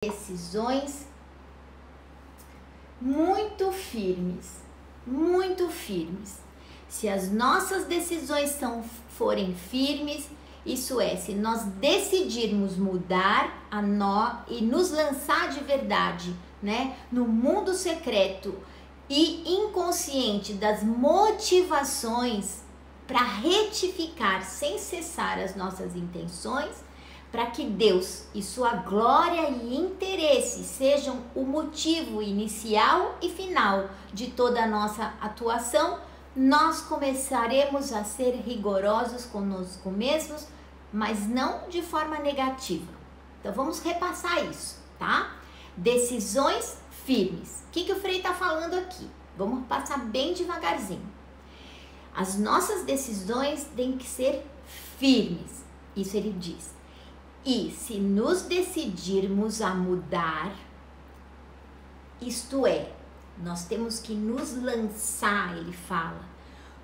Decisões muito firmes, muito firmes. Se as nossas decisões forem firmes, isso é, se nós decidirmos mudar e nos lançar de verdade, né, no mundo secreto e inconsciente das motivações para retificar sem cessar as nossas intenções, para que Deus e sua glória e interesse sejam o motivo inicial e final de toda a nossa atuação, nós começaremos a ser rigorosos conosco mesmos, mas não de forma negativa. Então vamos repassar isso, tá? Decisões firmes. O que o Frei está falando aqui? Vamos passar bem devagarzinho. As nossas decisões têm que ser firmes, isso ele diz. E se nos decidirmos a mudar, isto é, nós temos que nos lançar, ele fala,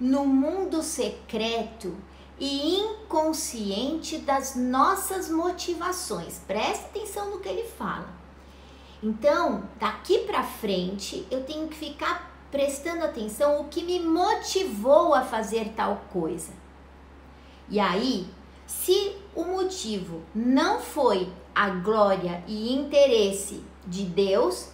no mundo secreto e inconsciente das nossas motivações. Presta atenção no que ele fala. Então, daqui para frente, eu tenho que ficar prestando atenção o que me motivou a fazer tal coisa. E aí, se o motivo não foi a glória e interesse de Deus,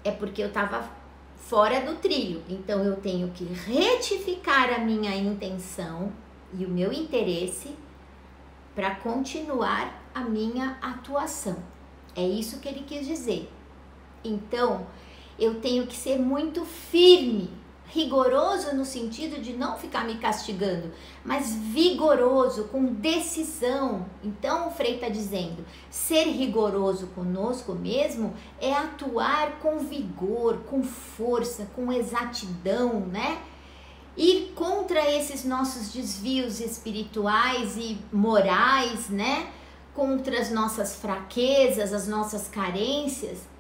é porque eu estava fora do trilho. Então eu tenho que retificar a minha intenção e o meu interesse para continuar a minha atuação. É isso que ele quis dizer. Então eu tenho que ser muito firme, rigoroso no sentido de não ficar me castigando, mas vigoroso, com decisão. Então o Frei está dizendo, ser rigoroso conosco mesmo é atuar com vigor, com força, com exatidão, né? Ir contra esses nossos desvios espirituais e morais, né? Contra as nossas fraquezas, as nossas carências.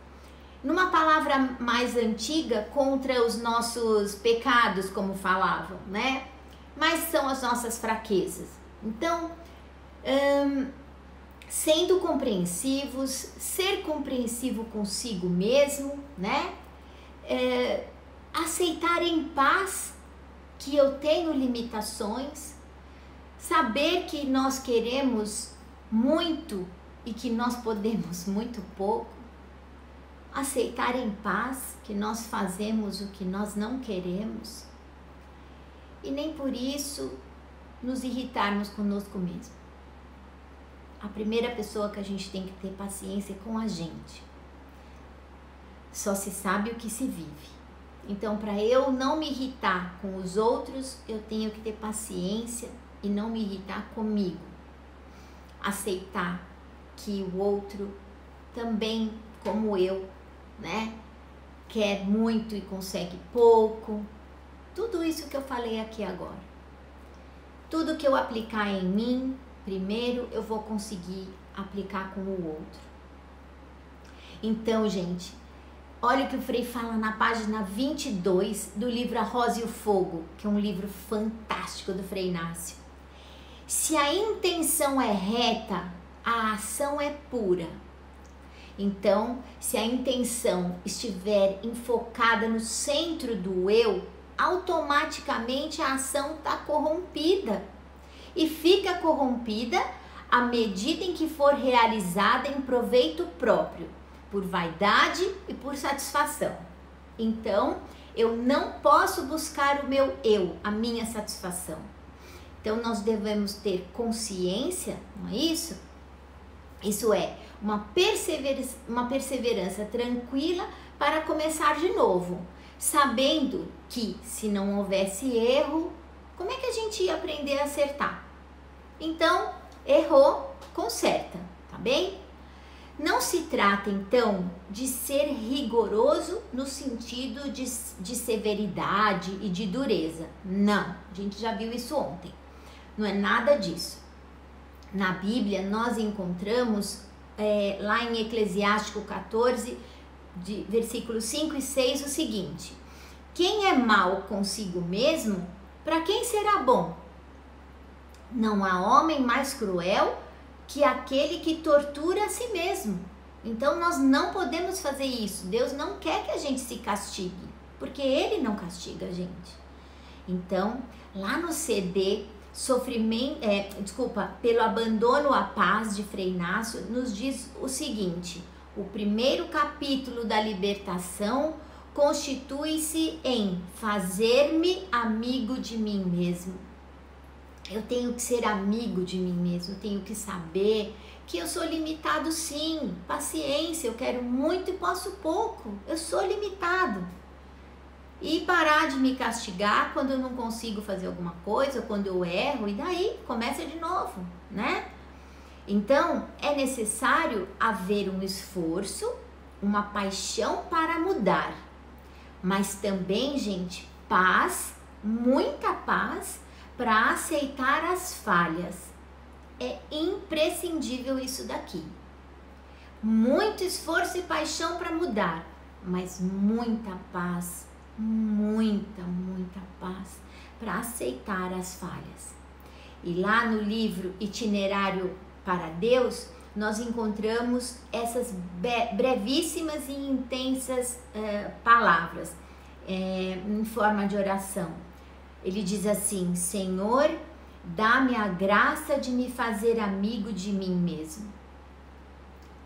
Numa palavra mais antiga, contra os nossos pecados, como falavam, né? Mas são as nossas fraquezas. Então, sendo compreensivos, ser compreensivo consigo mesmo, né? Aceitar em paz que eu tenho limitações, saber que nós queremos muito e que nós podemos muito pouco, aceitar em paz que nós fazemos o que nós não queremos e nem por isso nos irritarmos conosco mesmo. A primeira pessoa que a gente tem que ter paciência é com a gente. Só se sabe o que se vive. Então, para eu não me irritar com os outros, eu tenho que ter paciência e não me irritar comigo. Aceitar que o outro também, como eu, né, quer muito e consegue pouco. Tudo isso que eu falei aqui agora. Tudo que eu aplicar em mim, primeiro eu vou conseguir aplicar com o outro. Então, gente, olha o que o Frei fala na página 22 do livro A Rosa e o Fogo, que é um livro fantástico do Frei Inácio. Se a intenção é reta, a ação é pura. Então, se a intenção estiver enfocada no centro do eu, automaticamente a ação está corrompida. E fica corrompida à medida em que for realizada em proveito próprio, por vaidade e por satisfação. Então, eu não posso buscar o meu eu, a minha satisfação. Então, nós devemos ter consciência, não é isso? Isso é, uma perseverança tranquila para começar de novo, sabendo que se não houvesse erro, como é que a gente ia aprender a acertar? Então, errou, conserta, tá bem? Não se trata então de ser rigoroso no sentido de severidade e de dureza. Não, a gente já viu isso ontem. Não é nada disso. Na Bíblia nós encontramos lá em Eclesiástico 14, versículos 5 e 6, o seguinte: quem é mau consigo mesmo, para quem será bom? Não há homem mais cruel que aquele que tortura a si mesmo. Então nós não podemos fazer isso. Deus não quer que a gente se castigue, porque Ele não castiga a gente. Então, lá no CD, pelo abandono à paz de Frei Inácio, nos diz o seguinte: o primeiro capítulo da libertação constitui-se em fazer-me amigo de mim mesmo. Eu tenho que ser amigo de mim mesmo, eu tenho que saber que eu sou limitado sim, paciência, eu quero muito e posso pouco, eu sou limitado. E parar de me castigar quando eu não consigo fazer alguma coisa, quando eu erro, e daí começa de novo, né? Então, é necessário haver um esforço, uma paixão para mudar, mas também, gente, paz, muita paz, para aceitar as falhas. É imprescindível isso daqui. Muito esforço e paixão para mudar, mas muita paz, muita paz para aceitar as falhas. E lá no livro Itinerário para Deus, nós encontramos essas brevíssimas e intensas palavras em forma de oração. Ele diz assim: Senhor, dá-me a graça de me fazer amigo de mim mesmo.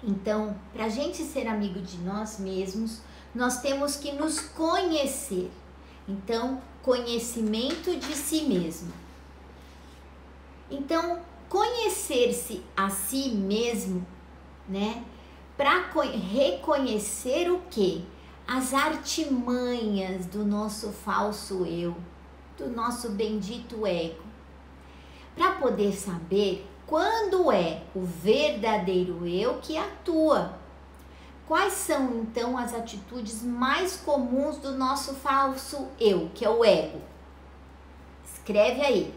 Então, para a gente ser amigo de nós mesmos, nós temos que nos conhecer. Então, conhecimento de si mesmo. Então, conhecer-se a si mesmo, né? Para reconhecer o quê? As artimanhas do nosso falso eu, do nosso bendito ego. Para poder saber quando é o verdadeiro eu que atua. Quais são então as atitudes mais comuns do nosso falso eu, que é o ego? Escreve aí.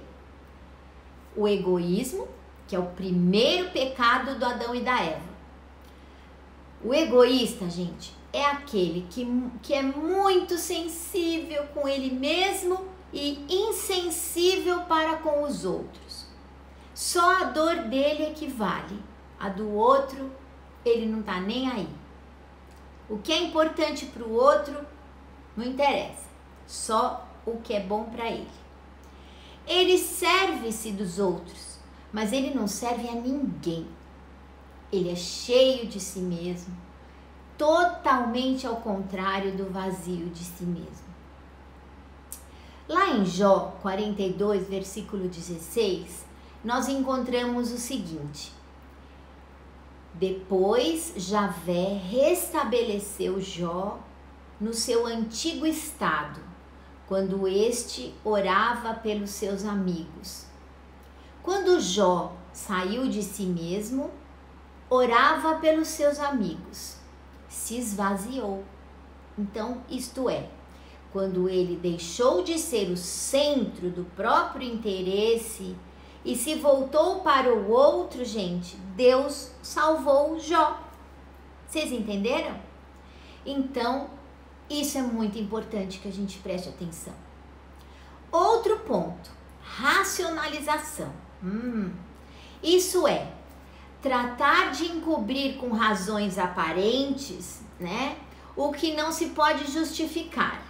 O egoísmo, que é o primeiro pecado do Adão e da Eva. O egoísta, gente, é aquele que é muito sensível com ele mesmo e insensível para com os outros. Só a dor dele é que vale, a do outro ele não tá nem aí. O que é importante para o outro não interessa, só o que é bom para ele. Ele serve-se dos outros, mas ele não serve a ninguém. Ele é cheio de si mesmo, totalmente ao contrário do vazio de si mesmo. Lá em Jó 42, versículo 16, nós encontramos o seguinte: depois Javé restabeleceu Jó no seu antigo estado, quando este orava pelos seus amigos. Quando Jó saiu de si mesmo, orava pelos seus amigos, se esvaziou. Então, isto é, quando ele deixou de ser o centro do próprio interesse e se voltou para o outro, gente, Deus salvou Jó. Vocês entenderam? Então, isso é muito importante que a gente preste atenção. Outro ponto, racionalização. Isso é, tratar de encobrir com razões aparentes, né, o que não se pode justificar.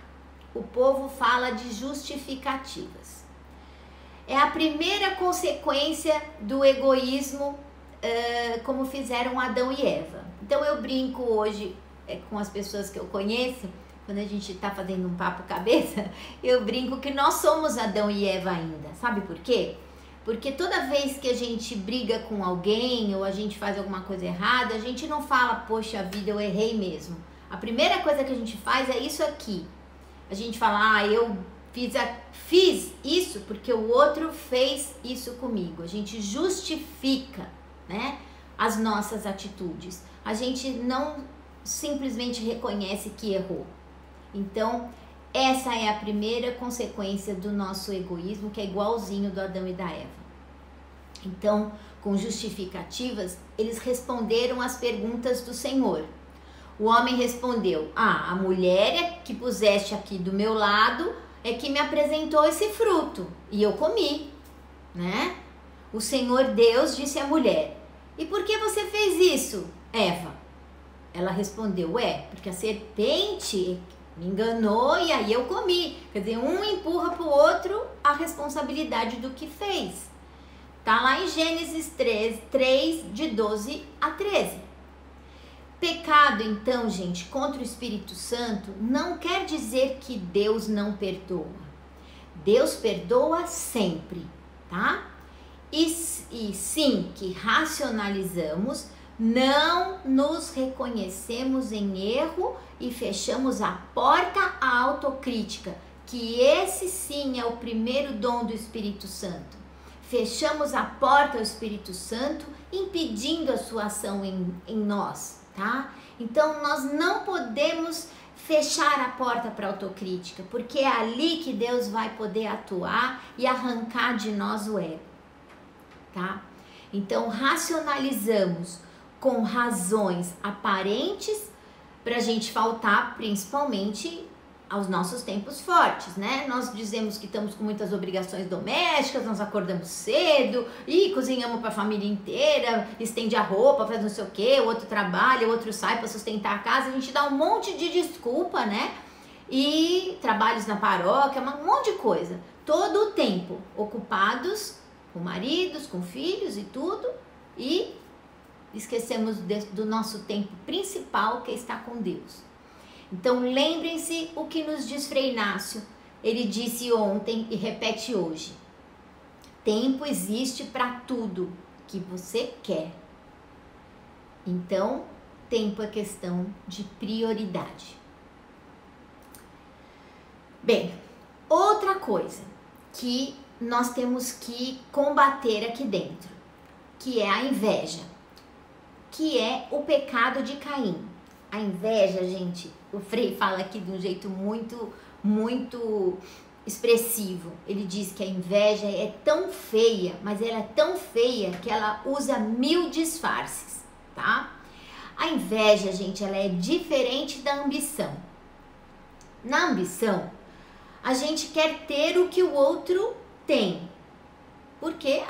O povo fala de justificativas. É a primeira consequência do egoísmo, como fizeram Adão e Eva. Então eu brinco hoje com as pessoas que eu conheço, quando a gente está fazendo um papo cabeça, eu brinco que nós somos Adão e Eva ainda. Sabe por quê? Porque toda vez que a gente briga com alguém ou a gente faz alguma coisa errada, a gente não fala, poxa vida, eu errei mesmo. A primeira coisa que a gente faz é isso aqui. A gente fala, eu fiz isso porque o outro fez isso comigo. A gente justifica, né, as nossas atitudes. A gente não simplesmente reconhece que errou. Então, essa é a primeira consequência do nosso egoísmo, que é igualzinho do Adão e da Eva. Então, com justificativas, eles responderam às perguntas do Senhor. O homem respondeu, a mulher que puseste aqui do meu lado é que me apresentou esse fruto e eu comi, né? O Senhor Deus disse à mulher, e por que você fez isso, Eva? Ela respondeu, porque a serpente me enganou e aí eu comi. Quer dizer, um empurra para o outro a responsabilidade do que fez. Tá lá em Gênesis 3, de 12 a 13. Pecado, então, gente, contra o Espírito Santo não quer dizer que Deus não perdoa. Deus perdoa sempre, tá? E sim, que racionalizamos, não nos reconhecemos em erro e fechamos a porta à autocrítica, que esse sim é o primeiro dom do Espírito Santo. Fechamos a porta ao Espírito Santo, impedindo a sua ação em nós, tá? Então, nós não podemos fechar a porta para a autocrítica, porque é ali que Deus vai poder atuar e arrancar de nós o ego, tá? Então, racionalizamos com razões aparentes para a gente faltar principalmente aos nossos tempos fortes, né? Nós dizemos que estamos com muitas obrigações domésticas, nós acordamos cedo e cozinhamos para a família inteira, estende a roupa, faz não sei o quê, o outro trabalha, o outro sai para sustentar a casa, a gente dá um monte de desculpa, né? E trabalhos na paróquia, um monte de coisa, todo o tempo ocupados com maridos, com filhos e tudo, e esquecemos do nosso tempo principal, que é estar com Deus. Então, lembrem-se o que nos diz Frei Inácio. Ele disse ontem e repete hoje. Tempo existe para tudo que você quer. Então, tempo é questão de prioridade. Bem, outra coisa que nós temos que combater aqui dentro, que é a inveja, que é o pecado de Caim. A inveja, gente, o Frei fala aqui de um jeito muito expressivo. Ele diz que a inveja é tão feia, mas ela é tão feia que ela usa 1000 disfarces, tá? A inveja, gente, ela é diferente da ambição. Na ambição, a gente quer ter o que o outro tem. Porque,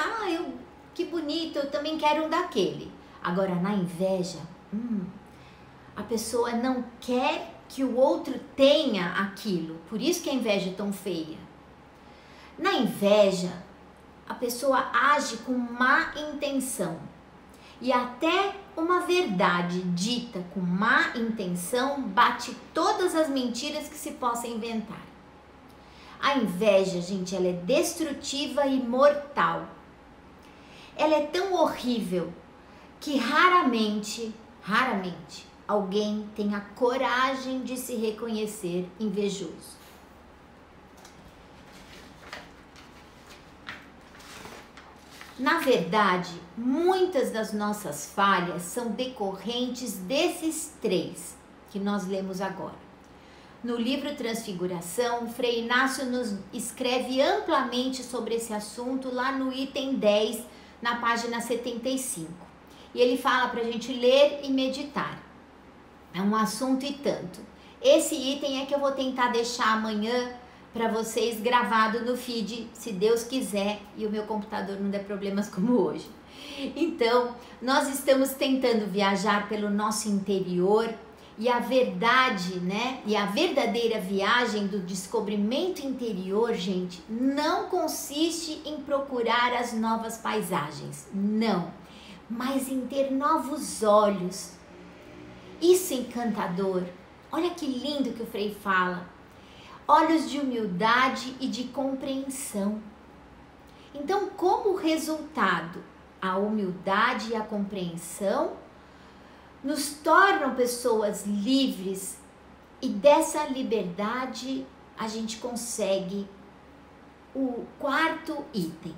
que bonito, eu também quero um daquele. Agora, na inveja, a pessoa não quer que o outro tenha aquilo. Por isso que a inveja é tão feia. Na inveja, a pessoa age com má intenção. E até uma verdade dita com má intenção bate todas as mentiras que se possa inventar. A inveja, gente, ela é destrutiva e mortal. Ela é tão horrível que raramente alguém tem a coragem de se reconhecer invejoso. Na verdade, muitas das nossas falhas são decorrentes desses 3 que nós lemos agora. No livro Transfiguração, Frei Inácio nos escreve amplamente sobre esse assunto lá no item 10, na página 75. E ele fala para a gente ler e meditar. É um assunto e tanto. Esse item é que eu vou tentar deixar amanhã para vocês gravado no feed, se Deus quiser, e o meu computador não der problemas como hoje. Então, nós estamos tentando viajar pelo nosso interior e a verdade, né? E a verdadeira viagem do descobrimento interior, gente, não consiste em procurar as novas paisagens, não, mas em ter novos olhos. Isso é encantador. Olha que lindo que o Frei fala. Olhos de humildade e de compreensão. Então, como resultado, a humildade e a compreensão nos tornam pessoas livres, e dessa liberdade a gente consegue o 4º item,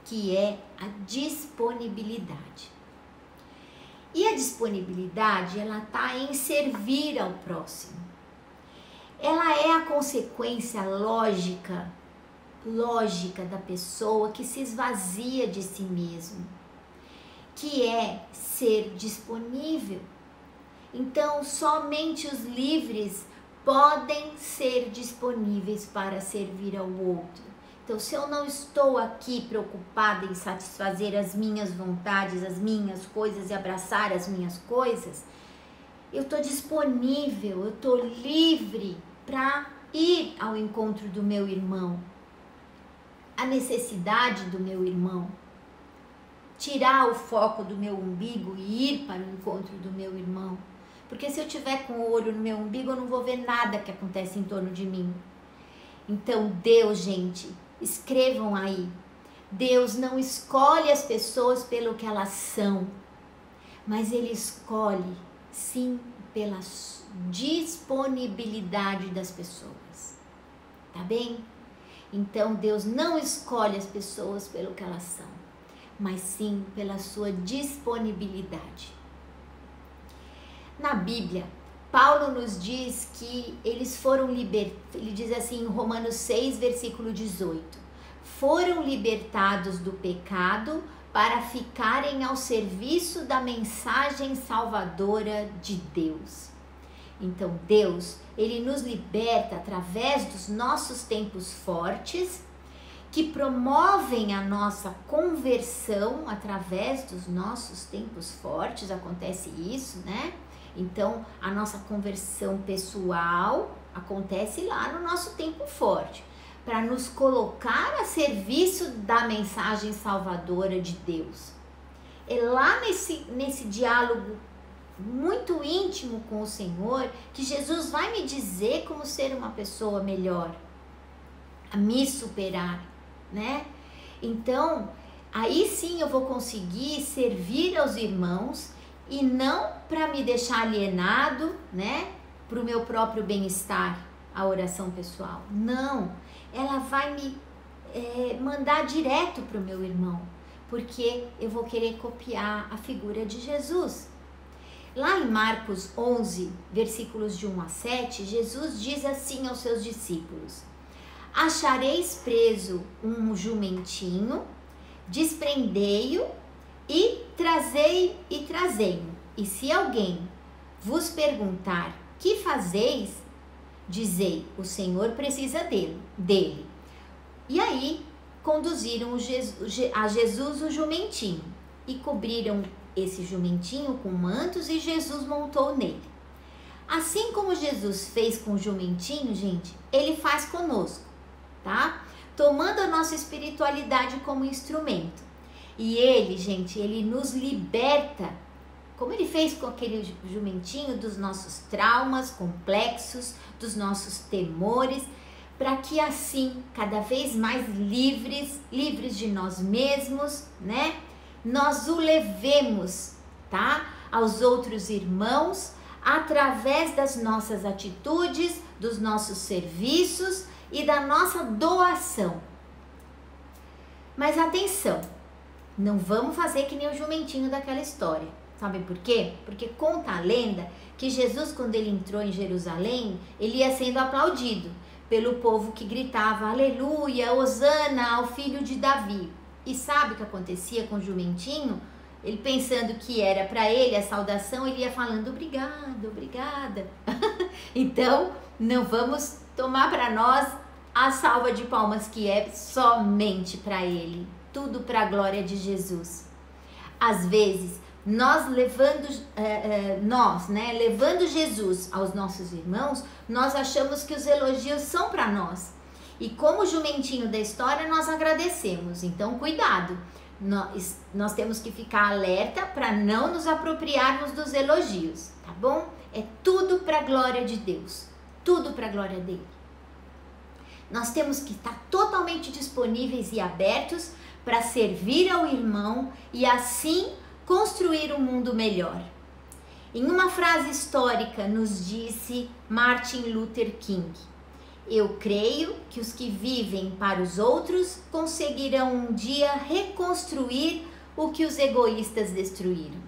que é a disponibilidade. E a disponibilidade, ela está em servir ao próximo. Ela é a consequência lógica da pessoa que se esvazia de si mesmo, que é ser disponível. Então, somente os livres podem ser disponíveis para servir ao outro. Então, se eu não estou aqui preocupada em satisfazer as minhas vontades, as minhas coisas e abraçar as minhas coisas, eu estou disponível, eu estou livre para ir ao encontro do meu irmão, a necessidade do meu irmão, tirar o foco do meu umbigo e ir para o encontro do meu irmão. Porque se eu tiver com o olho no meu umbigo, eu não vou ver nada que acontece em torno de mim. Então, Deus, gente, escrevam aí, Deus não escolhe as pessoas pelo que elas são, mas Ele escolhe, sim, pela disponibilidade das pessoas, tá bem? Então, Deus não escolhe as pessoas pelo que elas são, mas sim pela sua disponibilidade. Na Bíblia, Paulo nos diz que eles foram libertados, ele diz assim em Romanos 6, versículo 18, foram libertados do pecado para ficarem ao serviço da mensagem salvadora de Deus. Então Deus, Ele nos liberta através dos nossos tempos fortes, que promovem a nossa conversão através dos nossos tempos fortes, acontece isso, né? Então, a nossa conversão pessoal acontece lá no nosso tempo forte, para nos colocar a serviço da mensagem salvadora de Deus. É lá nesse diálogo muito íntimo com o Senhor que Jesus vai me dizer como ser uma pessoa melhor, a me superar, né? Então, aí sim eu vou conseguir servir aos irmãos e não para me deixar alienado, né? Para o meu próprio bem-estar, a oração pessoal. Não, ela vai me mandar direto para o meu irmão, porque eu vou querer copiar a figura de Jesus. Lá em Marcos 11, versículos de 1 a 7, Jesus diz assim aos seus discípulos: achareis preso um jumentinho, desprendei-o e trazei-o. E se alguém vos perguntar: que fazeis? Dizei: o Senhor precisa dele. E aí conduziram a Jesus o jumentinho e cobriram esse jumentinho com mantos e Jesus montou nele. Assim como Jesus fez com o jumentinho, gente, Ele faz conosco, tá? Tomando a nossa espiritualidade como instrumento. E Ele, gente, Ele nos liberta, como Ele fez com aquele jumentinho, dos nossos traumas complexos, dos nossos temores, para que assim, cada vez mais livres de nós mesmos, né? Nós o levemos, tá? Aos outros irmãos, através das nossas atitudes, dos nossos serviços e da nossa doação. Mas atenção, não vamos fazer que nem o jumentinho daquela história. Sabe por quê? Porque conta a lenda que Jesus, quando ele entrou em Jerusalém, ele ia sendo aplaudido pelo povo que gritava: aleluia, hosana ao filho de Davi. E sabe o que acontecia com o jumentinho? Ele pensando que era para ele a saudação, ele ia falando obrigado, obrigada. Então, não vamos tomar para nós a salva de palmas que é somente para ele. Tudo para a glória de Jesus. Às vezes, nós levando Jesus aos nossos irmãos, nós achamos que os elogios são para nós. E como o jumentinho da história, nós agradecemos. Então, cuidado. Nós temos que ficar alerta para não nos apropriarmos dos elogios, tá bom? É tudo para a glória de Deus. Tudo para a glória dele. Nós temos que estar totalmente disponíveis e abertos para servir ao irmão e assim construir um mundo melhor. Em uma frase histórica nos disse Martin Luther King: eu creio que os que vivem para os outros conseguirão um dia reconstruir o que os egoístas destruíram.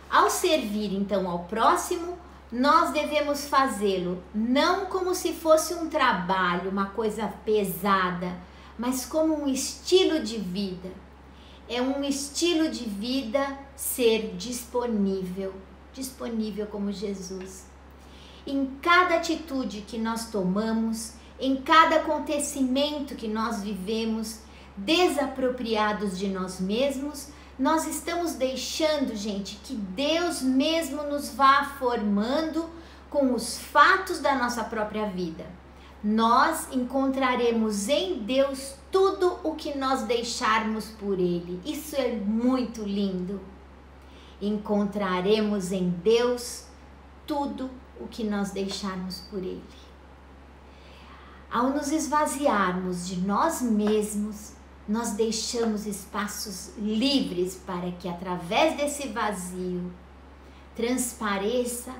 Ao servir então ao próximo, nós devemos fazê-lo não como se fosse um trabalho, uma coisa pesada, mas como um estilo de vida. É um estilo de vida ser disponível como Jesus. Em cada atitude que nós tomamos, em cada acontecimento que nós vivemos, desapropriados de nós mesmos, nós estamos deixando, gente, que Deus mesmo nos vá formando com os fatos da nossa própria vida. Nós encontraremos em Deus tudo o que nós deixarmos por Ele. Isso é muito lindo. Encontraremos em Deus tudo o que nós deixarmos por Ele. Ao nos esvaziarmos de nós mesmos, nós deixamos espaços livres para que através desse vazio transpareça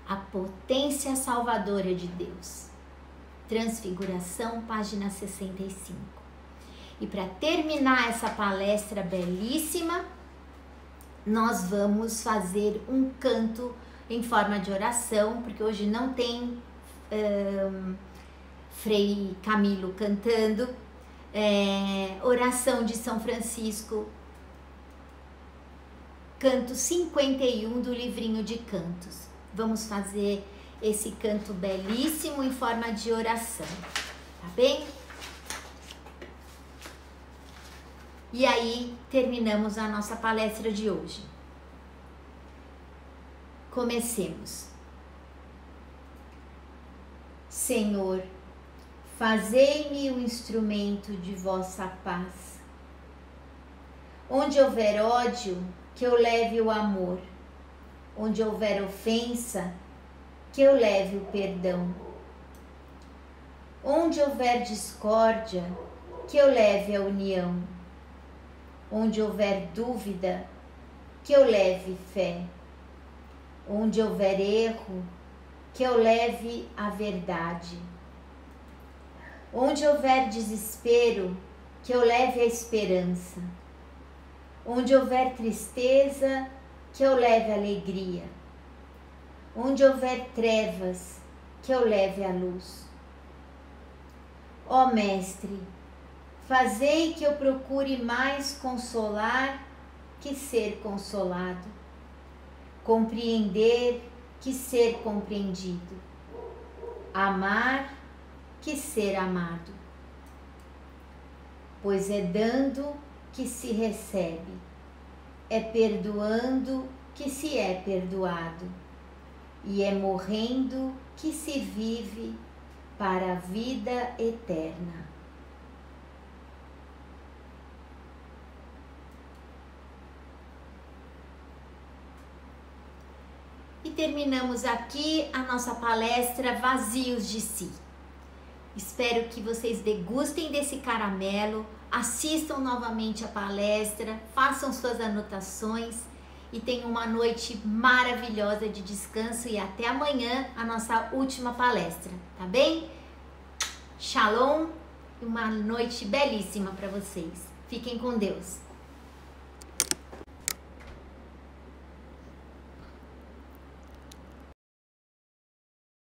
a potência salvadora de Deus. Transfiguração, página 65. E para terminar essa palestra belíssima, nós vamos fazer um canto em forma de oração, porque hoje não tem Frei Camilo cantando, oração de São Francisco, canto 51 do livrinho de cantos. Vamos fazer esse canto belíssimo em forma de oração, tá bem? E aí terminamos a nossa palestra de hoje. Comecemos. Senhor, fazei-me o instrumento de vossa paz. Onde houver ódio, que eu leve o amor. Onde houver ofensa, que eu leve o perdão. Onde houver discórdia, que eu leve a união. Onde houver dúvida, que eu leve fé. Onde houver erro, que eu leve a verdade. Onde houver desespero, que eu leve a esperança. Onde houver tristeza, que eu leve a alegria. Onde houver trevas, que eu leve a luz. Ó Mestre, fazei que eu procure mais consolar que ser consolado, compreender que ser compreendido, amar que ser amado. Pois é dando que se recebe, é perdoando que se é perdoado, e é morrendo que se vive para a vida eterna. E terminamos aqui a nossa palestra Vazios de Si. Espero que vocês degustem desse caramelo, assistam novamente a palestra, façam suas anotações e tenham uma noite maravilhosa de descanso e até amanhã a nossa última palestra, tá bem? Shalom e uma noite belíssima para vocês. Fiquem com Deus.